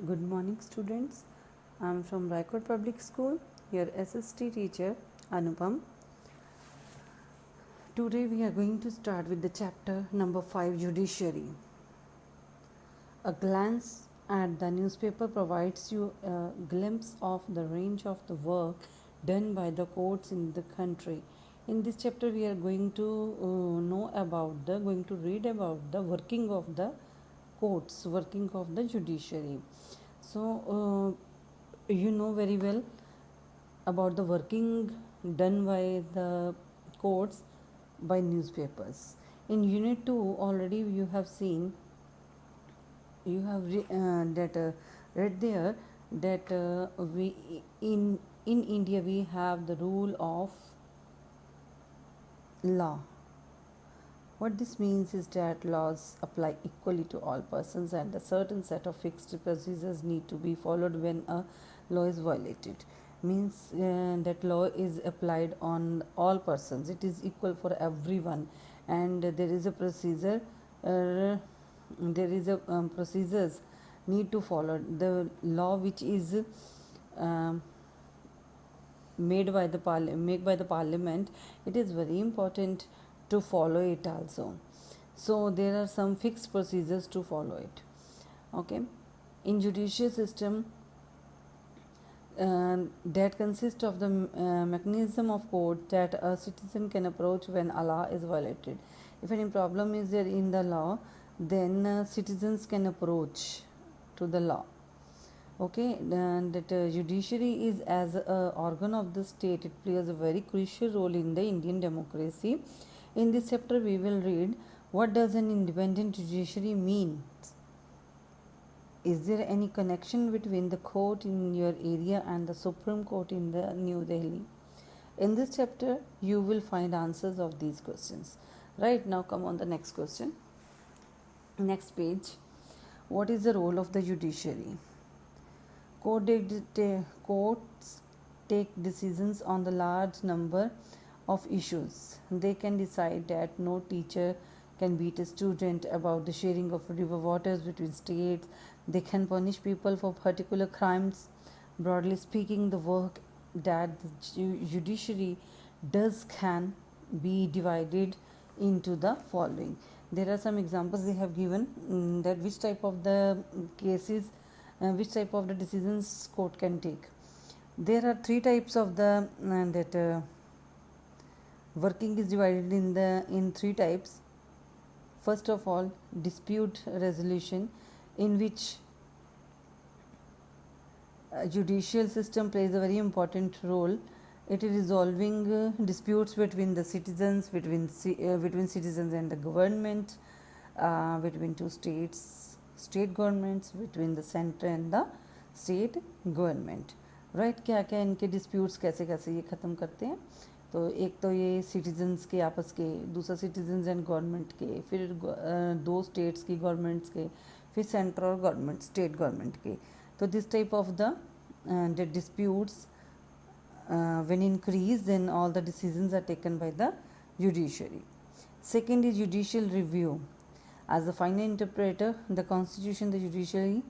Good morning, students. I am from Raikot Public School, your SST teacher Anupam. Today we are going to start with the chapter number 5, Judiciary. A glance at the newspaper provides you a glimpse of the range of the work done by the courts in the country. In this chapter, we are going to read about the working of the courts, working of the judiciary. So, you know very well about the working done by the courts by newspapers. In Unit 2, already you have seen, you have read there that we in India we have the rule of law. What this means is that laws apply equally to all persons and a certain set of fixed procedures need to be followed when a law is violated. Means that law is applied on all persons. It is equal for everyone, and there is a procedure. Procedures need to follow the law which is um, made by the parliament. It is very important to follow it also. So there are some fixed procedures to follow it. Okay, in judicial system that consists of the mechanism of court that a citizen can approach when a law is violated. If any problem is there in the law, then citizens can approach to the law. Okay, and that judiciary is as a organ of the state. It plays a very crucial role in the Indian democracy. In this chapter, we will read what does an independent judiciary mean. Is there any connection between the court in your area and the Supreme Court in the New Delhi? In this chapter, you will find answers of these questions. Right now, come on the next question. Next page. What is the role of the judiciary? Courts take decisions on the large number of issues. They can decide that no teacher can beat a student about the sharing of river waters between states. They can punish people for particular crimes. Broadly speaking, the work that the judiciary does can be divided into the following. There are some examples they have given that which type of the cases, which type of the decisions court can take. There are three types of the working is divided in three types. First of all, dispute resolution, in which judicial system plays a very important role. It is resolving disputes between the citizens, between citizens and the government, between two state governments, between the center and the state government. Right क्या क्या इनके disputes कैसे कैसे ये ख़त्म करते हैं. तो एक तो ये सिटीजन्स के आपस के, दूसरा सिटीजन्स एंड गवर्नमेंट के, फिर दो स्टेट्स की गवर्नमेंट्स के, फिर सेंट्रल और गवर्नमेंट स्टेट गवर्नमेंट के. तो this type of the disputes when increased, then all the decisions are taken by the judiciary. Second is judicial review. As the final interpreter, the constitution, the judiciary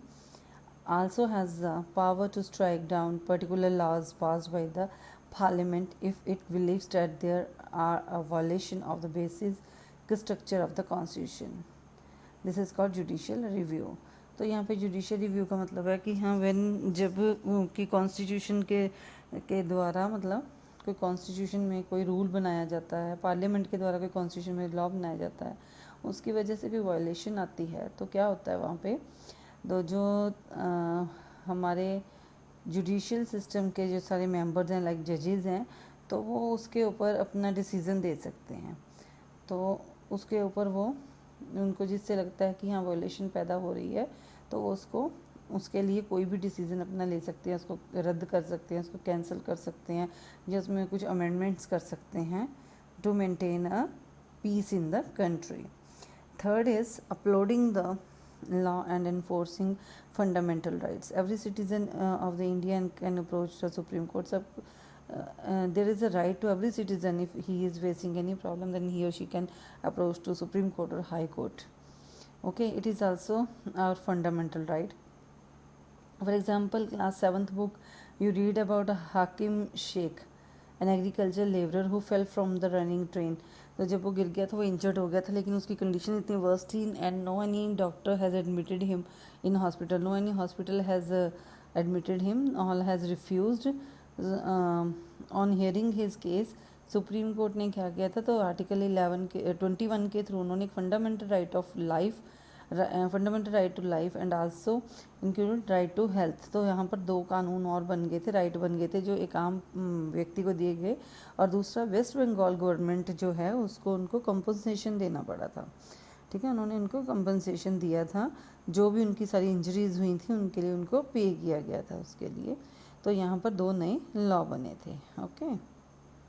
also has the power to strike down particular laws passed by the parliament if it believes that there are a violation of the basic structure of the constitution. This is called judicial review. तो यहाँ पे judicial review का मतलब है कि हाँ when जब कि कॉन्स्टिट्यूशन के द्वारा, मतलब कोई कॉन्स्टिट्यूशन में कोई रूल बनाया जाता है, पार्लियामेंट के द्वारा कोई कॉन्स्टिट्यूशन में लॉ बनाया जाता है, उसकी वजह से कोई वायलेशन आती है, तो क्या होता है वहाँ पे तो जो हमारे जुडिशियल सिस्टम के जो सारे मेंबर्स हैं, लाइक जजेस हैं, तो वो उसके ऊपर अपना डिसीज़न दे सकते हैं. तो उसके ऊपर वो उनको जिससे लगता है कि हाँ वायलेशन पैदा हो रही है, तो वो उसके लिए कोई भी डिसीज़न अपना ले सकते हैं, उसको रद्द कर सकते हैं, उसको कैंसिल कर सकते हैं, या उसमें कुछ अमेंडमेंट्स कर सकते हैं to maintain a peace in the country. Third is uploading the law and enforcing fundamental rights. Every citizen of the Indian can approach the Supreme Court. So, there is a right to every citizen. If he is facing any problem, then he or she can approach to Supreme Court or High Court. Okay, it is also our fundamental right. For example, class 7th book, you read about Hakim Sheikh, an agricultural laborer who fell from the running train. तो जब वो गिर गया था वो injured हो गया था, लेकिन उसकी कंडीशन इतनी वर्स्ट थी and no any doctor has admitted him in hospital, no any hospital has admitted him, all has refused. On hearing his case, Supreme Court ने क्या किया था, तो आर्टिकल 21 के थ्रू उन्होंने एक fundamental right of life, fundamental right to life and also include right to health. तो यहाँ पर दो कानून और बन गए थे, राइट बन गए थे जो एक आम व्यक्ति को दिए गए, और दूसरा वेस्ट बंगाल गवर्नमेंट जो है उसको उनको कंपनसेशन देना पड़ा था. ठीक है, उन्होंने उनको कंपनसेशन दिया था, जो भी उनकी सारी इंजरीज हुई थी उनके लिए उनको पे किया गया था उसके लिए. तो यहाँ पर दो नए लॉ बने थे. ओके.